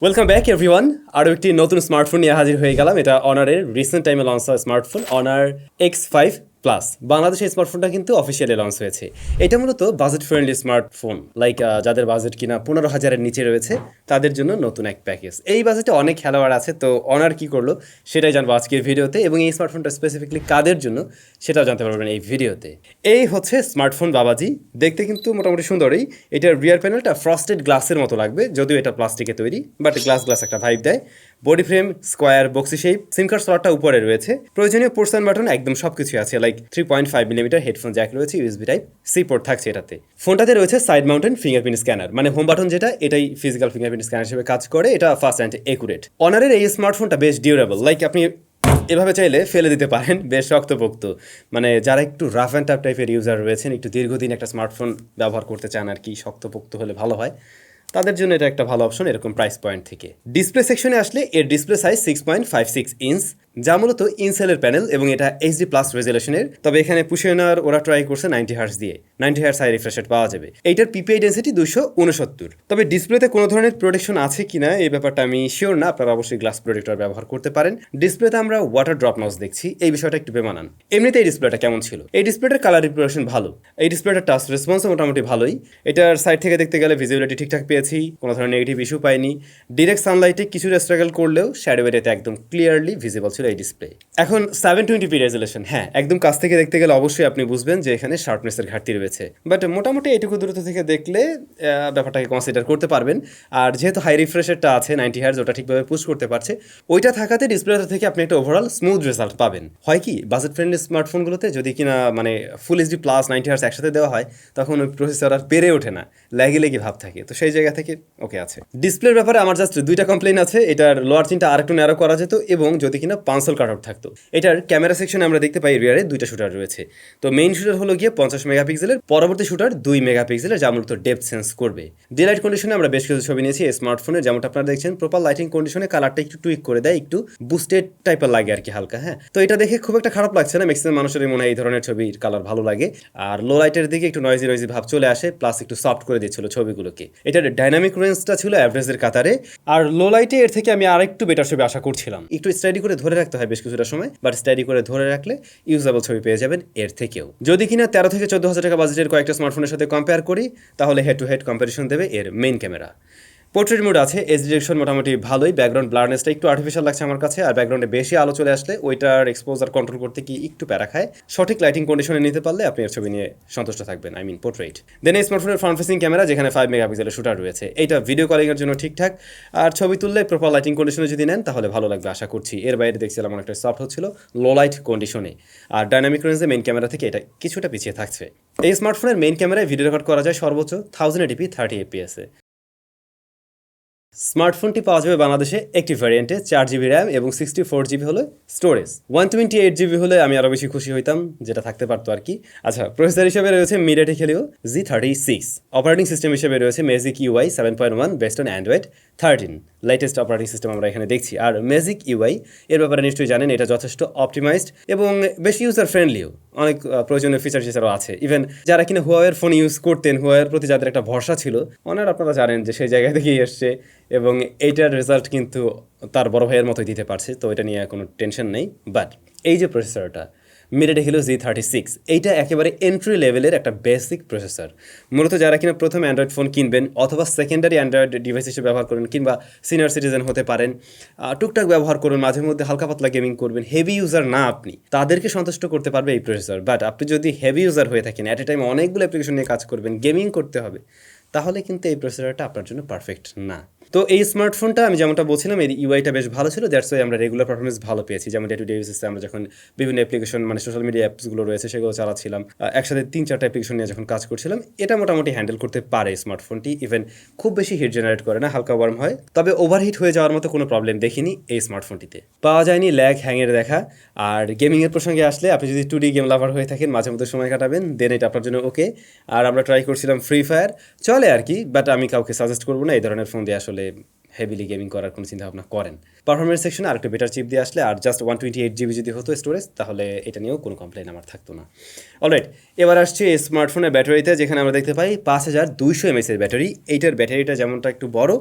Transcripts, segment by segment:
Welcome back everyone. আরও একটি নতুন স্মার্টফোন নিয়ে হাজির হয়ে গেলাম। এটা অনারের রিসেন্ট টাইমে লঞ্চ হওয়া স্মার্টফোন অনার X5 প্লাস। বাংলাদেশে এই স্মার্টফোনটা কিন্তু অফিসিয়ালি লঞ্চ হয়েছে। এটা মূলত বাজেট ফ্রেন্ডলি স্মার্টফোন, লাইক যাদের বাজেট কিনা 15,000-এর নিচে রয়েছে তাদের জন্য নতুন এক প্যাকেজ। এই বাজেটে অনেক খেলোয়াড় আছে, তো অনার কি করলো সেটাই জানবো আজকের ভিডিওতে, এবং এই স্মার্টফোনটা স্পেসিফিকলি কাদের জন্য সেটাও জানতে পারবেন এই ভিডিওতে। এই হচ্ছে স্মার্টফোন বাবাজি। দেখতে কিন্তু মোটামুটি সুন্দরই। এটার রিয়ার প্যানেলটা ফ্রস্টেড গ্লাসের মতো লাগবে, যদিও এটা প্লাস্টিকে তৈরি, বাট গ্লাস একটা ভাইব দেয়। Body frame square boxy shape, SIM card স্লটটা উপরে রয়েছে, প্রয়োজনীয় পোর্টস অ্যান্ড বাটন একদম সবকিছু আছে, লাইক 3.5mm হেডফোন জ্যাক রয়েছে, ইউএসবি টাইপ সি পোর্ট থাকছে এটাতে। ফোনটাতে রয়েছে সাইড মাউন্টেন ফিঙ্গারপ্রিন্ট স্ক্যানার, মানে হোম বাটন যেটা এটাই ফিজিক্যাল ফিঙ্গারপ্রিন্ট স্ক্যানার হিসেবে কাজ করে। এটা ফাস্ট অ্যান্ড একুরেট। অনারের এই স্মার্টফোনটা বেশ ডিউরেবল, লাইক আপনি এভাবে চাইলে ফেলে দিতে পারেন, বেশ শক্তপোক্ত। মানে যারা একটু রাফ অ্যান্ড টাফ টাইপের ইউজার রয়েছেন, একটু দীর্ঘদিন একটা স্মার্টফোন ব্যবহার করতে চান আর কি, শক্তপোক্ত হলে ভালো হয়, তাদের জন্য এটা একটা ভালো অপশন এরকম প্রাইস পয়েন্ট থেকে। ডিসপ্লে সেকশনে আসলে এর ডিসপ্লে সাইজ 6.56 ইঞ্চ, যা মূলত ইনসেলের প্যানেল, এবং এটা এইচডি প্লাস রেজুলেশনের। তবে এখানে পুষিয়ে নেওয়ার ওরা ট্রাই করছে 90 হার্টজ দিয়ে, 90 হার্টজ হাই রিফ্রেশ রেট পাওয়া যাবে। এইটার পিপিআই ডেন্সিটি 269। তবে ডিসপ্লেতে কোনো ধরনের প্রোটেকশন আছে কিনা এই ব্যাপারটা আমি শিওর না, আপনারা অবশ্যই গ্লাস প্রোটেক্টর ব্যবহার করতে পারেন। ডিসপ্লেতে আমরা ওয়াটার ড্রপ নজ দেখছি, এই বিষয়টা একটু বেমানান। এমনিতে এই ডিসপ্লেটা কেমন ছিল? এই ডিসপ্লেটার কালার রিপ্রেজেন্টেশন ভালো, এই ডিসপ্লেটার টাচ রেসপন্স মোটামুটি ভালোই। এটার সাইড থেকে দেখতে গেলে ভিজিবিলিটি ঠিকঠাক পেয়েছি, কোনো ধরনের নেগেটিভ ইস্যু পাইনি। ডিরেক্ট সানলাইটে কিছুটা স্ট্রাগল করলেও শ্যাডো এরিয়াতে একদম ক্লিয়ারলি ভিজিবল ছিল এই ডিসপ্লে। এখন 720p রেজুলেশন, হ্যাঁ একদম কাছ থেকে দেখতে গেলে অবশ্যই আপনি বুঝবেন যে এখানে শার্পনেসের ঘাটতি রয়েছে, বাট মোটামুটি এইটুকু দূরত্ব থেকে দেখলে ব্যাপারটাকে কনসিডার করতে পারবেন। আর যেহেতু হাই রিফ্রেশেরটা আছে 90 হার্টজ, ওটা ঠিকভাবে পুশ করতে পারছে, ওইটা থাকাতে ডিসপ্লেটা থেকে আপনি একটা ওভারঅল স্মুথ রেজাল্ট পাবেন। হয় কি বাজেট ফ্রেন্ডলি স্মার্টফোনগুলোতে যদি কিনা মানে ফুল এইচডি প্লাস 90 হার্টজ একসাথে দেওয়া হয়, তখন ওই প্রসেসর আর পেরে ওঠে না, লেগে ভাব থাকে। তো সেই জায়গা থেকে ওকে আছে। ডিসপ্লের ব্যাপারে আমার জাস্ট দুইটা কমপ্লেন আছে। এটার লোয়ার চিনটা আরেকটু ন্যারো করা যেত, এবং যদি কিনা পাঁচল কাট আউট থাকতো। এটার ক্যামেরা সেকশনে আমরা দেখতে পাই রিয়ারে দুইটা শুটার রয়েছে। তো মেইন শুটার হলো গিয়ে 50 মেগাপিক্সেলের, পরবর্তী শুটার 2 মেগাপিক্সেলের, যা মূলত ডেপথ সেন্স করবে। ডে লাইট কন্ডিশনে আমরা বেশ কিছু ছবি নিয়েছি এই স্মার্টফোনে, যেমনটা আপনারা দেখছেন প্রপার লাইটিং কন্ডিশনে কালারটা একটু টুইক করে দেয়, একটু বুস্টেড টাইপের লাগে আর কি, হালকা। হ্যাঁ, তো এটা দেখে খুব একটা খারাপ লাগছে না, ম্যাক্সিমাম মানুষেরই মনে হয় এই ধরনের ছবির কালার ভালো লাগে। আর লো লাইটের দিকে একটু নয়েজি ভাব চলে আসে, প্লাস একটু সফট করে দিচ্ছিল ছবিগুলোকে। এটার ডাইনামিক রেঞ্জটা ছিল অ্যাভারেজের কাতারে, আর লো লাইটে এর থেকে আমি আরেকটু বেটার ছবি আশা করছিলাম। একটু স্টাডি করে ধরে রাখতে হয় বেশ কিছুটা সময়, বাট স্টাডি করে ধরে রাখলে ইউজেবল ছবি পেয়ে যাবেন এর থেকেও। যদি কিনা 13 থেকে 14,000 টাকা বাজেটের কয়েকটা স্মার্টফোনের সাথে কম্পেয়ার করি, তাহলে হেড টু হেড কম্পারিশন দেবে এর মেইন ক্যামেরা। পোর্ট্রেট মোড আছে, এজ ডিরেকশন মোটামুটি ভালোই, ব্যাকগ্রাউন্ড ব্লারনেসটা একটু আর্টিফিশিয়াল লাগছে আমার কাছে, আর ব্যাকগ্রাউন্ডে বেশি আলো চলে আসলে ওইটার এক্সপোজার কন্ট্রোল করতে কি একটু প্যারা খায়। সঠিক লাইটিং কন্ডিশনে নিতে পারলে আপনি এর ছবি নিয়ে সন্তুষ্ট থাকবেন, আই মিন পোর্ট্রেট। দেন এই স্মার্টফোনের ফ্রন্ট ফেসিং ক্যামেরা, যেখানে 5 মেগাপিক্সেলের শুটার রয়েছে, এইটা ভিডিও কলিংয়ের জন্য ঠিকঠাক, আর ছবি তুললে প্রপার লাইটিং কন্ডিশনে যদি নেন তাহলে ভালো লাগবে আশা করছি। এর বাইরে দেখছিলাম অনেকটা সফট হচ্ছিল লো লাইট কন্ডিশনে, আর ডাইনামিক রেঞ্জে মেইন ক্যামেরা থেকে এটা কিছুটা পিছিয়ে থাকছে। এই স্মার্টফোনের মেইন ক্যামেরায় ভিডিও রেকর্ড করা যায় সর্বোচ্চ 1080p 30fps-এ। স্মার্টফোনটি পাওয়া যাবে বাংলাদেশে একটি ভ্যারিয়েন্টে, 4GB র্যাম এবং 64GB হলো স্টোরেজ। 128GB হলে আমি আরও বেশি খুশি হইতাম, যেটা থাকতে পারতো আর কি। আচ্ছা, প্রসেসর হিসেবে রয়েছে MediaTek Helio G36, operating system হিসেবে রয়েছে magic UI 7.1 based on Android 13, latest operating system আমরা এখানে দেখছি। আর ম্যাজিক UI এর ব্যাপারে নিশ্চয়ই জানেন, এটা যথেষ্ট অপটিমাইজড এবং বেশ ইউজার ফ্রেন্ডলিও, অনেক প্রয়োজনীয় ফিচার এছাড়াও আছে। ইভেন যারা কিনা হুয়াওয়ের ফোন ইউজ করতেন, হুয়াওয়ের প্রতি যাদের একটা ভরসা ছিল, ওনারা আপনারা জানেন যে সেই জায়গা থেকেই এসছে, এবং এইটার রেজাল্ট কিন্তু তার বড় ভাইয়ের মতোই দিতে পারছে, তো এটা নিয়ে কোনো টেনশন নেই। বাট এই যে প্রসেসরটা মিডিয়াটেক হেলিও G36, এইটা একেবারে এন্ট্রি লেভেলের একটা বেসিক প্রসেসর। মূলত যারা কিনা প্রথম অ্যান্ড্রয়েড ফোন কিনবেন, অথবা সেকেন্ডারি অ্যান্ড্রয়েড ডিভাইস হিসেবে ব্যবহার করবেন, কিংবা সিনিয়র সিটিজেন হতে পারেন, টুকটাক ব্যবহার করবেন, মাঝে মধ্যে হালকা পাতলা গেমিং করবেন, হেভি ইউজার না আপনি, তাদেরকে সন্তুষ্ট করতে পারবে এই প্রসেসর। বাট আপনি যদি হেভি ইউজার হয়ে থাকেন, অ্যাট এ টাইম অনেকগুলো অ্যাপ্লিকেশন নিয়ে কাজ করবেন, গেমিং করতে হবে, তাহলে কিন্তু এই প্রসেসরটা আপনার জন্য পারফেক্ট না। তো এই স্মার্টফোনটা আমি যেমনটা বলছিলাম, এর ইউআইটা বেশ ভালো ছিল, দ্যাটস ওয়াই আমরা রেগুলার পারফরমেন্স ভালো পেয়েছি। যেমন ডে টু ডে বেসিসে আমরা যখন বিভিন্ন অ্যাপ্লিকেশন মানে সোশ্যাল মিডিয়া অ্যাপসগুলো রয়েছে সেগুলো চালাচ্ছিলাম, একসাথে 3-4টা অ্যাপ্লিকেশন নিয়ে যখন কাজ করছিলাম, এটা মোটামুটি হ্যান্ডেল করতে পারে স্মার্টফোনটি। ইভেন খুব বেশি হিট জেনারেট করে না, হালকা ওয়ার্ম হয়, তবে ওভারহিট হয়ে যাওয়ার মতো কোনো প্রবলেম দেখিনি এই স্মার্টফোনটিতে। পাওয়া যায়নি ল্যাগ হ্যাংয়ের দেখা। আর গেমিংয়ের প্রসঙ্গে আসলে, আপনি যদি 2D গেম লাভার হয়ে থাকেন, মাঝে মধ্যে সময় কাটাবেন, দেন এটা আপনার জন্য ওকে। আর আমরা ট্রাই করছিলাম ফ্রি ফায়ার, চলে আর কি, বাট আমি কাউকে সাজেস্ট করবো না এই ধরনের ফোন দিয়ে আসলে হেভিলি গেমিং করার কোনো চিন্তা ভাবনা করেন। পারফরমেন্স সেকশনে আরেকটু বেটার চিপ দিয়ে আসলে আর জাস্ট 128 GB যদি হতো স্টোরেজ, তাহলে এটা নিয়েও কোনো কমপ্লেন আমার থাকতো না। অলরাইট, এবার আসছে এই স্মার্টফোনের ব্যাটারিতে, যেখানে আমরা দেখতে পাই 5200 mAh এর ব্যাটারি। এইটার ব্যাটারিটা যেমনটা একটু বড়,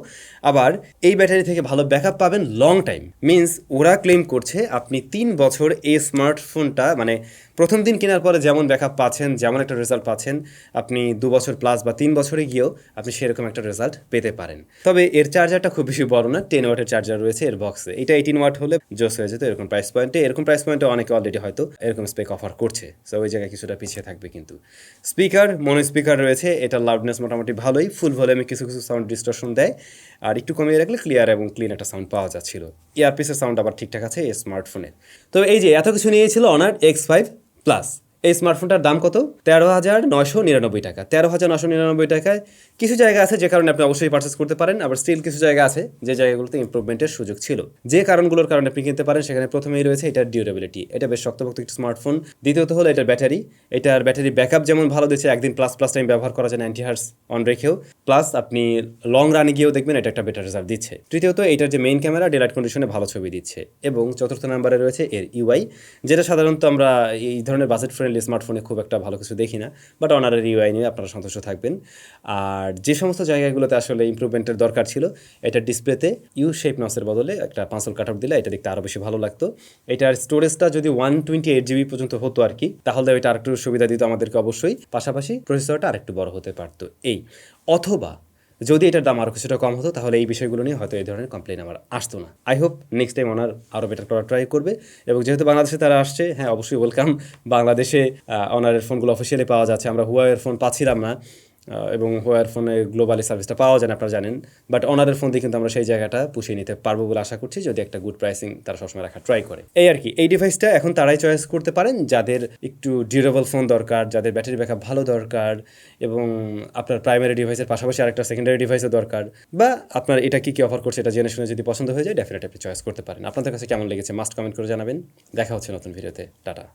আবার এই ব্যাটারি থেকে ভালো ব্যাকআপ পাবেন লং টাইম। মিনস ওরা ক্লেম করছে আপনি 3 বছর এই স্মার্টফোনটা মানে প্রথম দিন কেনার পরে যেমন ব্যাকআপ পাচ্ছেন, যেমন একটা রেজাল্ট পাচ্ছেন, আপনি 2 বছর প্লাস বা 3 বছরে গিয়েও আপনি সেরকম একটা রেজাল্ট পেতে পারেন। তবে এর চার্জারটা খুব বেশি বড় না, 10 ওয়াটের চার্জার রয়েছে এর বক্সে। এটা 18 ওয়াট হলে জোস হয়ে যেত এরকম প্রাইস পয়েন্টে। এরকম প্রাইস পয়েন্টে অনেকে অলরেডি হয়তো এরকম স্পেক অফার করছে, সো ওই জায়গায় কিছুটা পিছিয়ে থাকবে। কিন্তু স্পিকার, মনো স্পিকার রয়েছে, এটার লাউডনেস মোটামুটি ভালোই, ফুল ভলিউমে কিছু কিছু সাউন্ড ডিস্টরশন দেয়, আর একটু কমিয়ে রাখলে ক্লিয়ার এবং ক্লিন একটা সাউন্ড পাওয়া যাচ্ছিল। ইয়ারপিসের সাউন্ড আবার ঠিকঠাক আছে এই স্মার্টফোনের। তো এই যে এত কিছু নিয়েছিল অনার X5 প্লাস। এই স্মার্টফোনটার দাম কত? 13,999 টাকা। 13,999 টাকায় কিছু জায়গা আছে যে কারণে আপনি অবশ্যই পারচেস করতে পারেন, আবার স্টিল কিছু জায়গা আছে যে জায়গাগুলোতে ইমপ্রুভমেন্টের সুযোগ ছিল। যে কারণগুলোর কারণে আপনি কিনতে পারেন সেখানে প্রথমেই রয়েছে এটার ডিউরেবিলিটি। এটা বেশ শক্তপোক্ত একটা স্মার্টফোন। দ্বিতীয়ত হলো এটার ব্যাটারি। এটার ব্যাটারি ব্যাকআপ যেমন ভালো দিচ্ছে, একদিন প্লাস প্লাস টাইম ব্যবহার করা যায় 90 হার্টজ অন রেখেও, প্লাস আপনি লং রানে গিয়েও দেখবেন এটা একটা বেটার রেজাল্ট দিচ্ছে। তৃতীয়ত এটার যে মেইন ক্যামেরা ডে লাইট কন্ডিশনে ভালো ছবি দিচ্ছে। এবং চতুর্থ নম্বরে রয়েছে এর ইউআই, যেটা সাধারণত আমরা এই ধরনের বাজেট ফ্রেন্ডলি স্মার্টফোনে খুব একটা ভালো কিছু দেখি না, বাট অনারের ইউআই নিয়ে আপনারা সন্তুষ্ট থাকবেন। আর যে সমস্ত জায়গাগুলোতে আসলে ইমপ্রুভমেন্টের দরকার ছিল, এটার ডিসপ্লেতে ইউ শেপ নসের বদলে একটা পাঁচল কাট আউট দিলে এটা দেখতে আরও বেশি ভালো লাগতো। এটার স্টোরেজটা যদি 128 GB পর্যন্ত হতো আর কি, তাহলে এটা আরেকটু সুবিধা দিত আমাদেরকে অবশ্যই। পাশাপাশি প্রসেসরটা আরেকটু বড় হতে পারতো এই, অথবা যদি এটার দাম আরও কিছুটা কম হতো, তাহলে এই বিষয়গুলো নিয়ে হয়তো এই ধরনের কমপ্লেন আমার আসতো না। আই হোপ নেক্সট টাইম ওনার আরও বেটার করার ট্রাই করবে। এবং যেহেতু বাংলাদেশে তারা আসছে, হ্যাঁ অবশ্যই ওয়েলকাম। বাংলাদেশে ওনারের ফোনগুলো অফিসিয়ালি পাওয়া যাচ্ছে, আমরা হুয়াওয়ের ফোন পাচ্ছিলাম না, এবং হুয়াওয়ের ফোনে গ্লোবালি সার্ভিসটা পাওয়া যায় না, আপনারা জানেন। বাট ওনারের ফোন দিয়ে কিন্তু আমরা সেই জায়গাটা পুষিয়ে নিতে পারবো বলে আশা করছি, যদি একটা গুড প্রাইসিং তারা সবসময় রাখা ট্রাই করে। এই আর কি, এই ডিভাইসটা এখন তারাই চয়েস করতে পারেন যাদের একটু ডিউরেবল ফোন দরকার, যাদের ব্যাটারি ব্যাকআপ ভালো দরকার, এবং আপনার প্রাইমারি ডিভাইসের পাশাপাশি আরেকটা সেকেন্ডারি ডিভাইসও দরকার, বা আপনার এটা কি কি অফার করছে এটা জেনে শুনে যদি পছন্দ হয়ে যায়, ডেফিনেটলি আপনি চয়েস করতে পারেন। আপনাদের কাছে কেমন লেগেছে মাস্ট কমেন্ট করে জানাবেন। দেখা হচ্ছে নতুন ভিডিওতে। টাটা।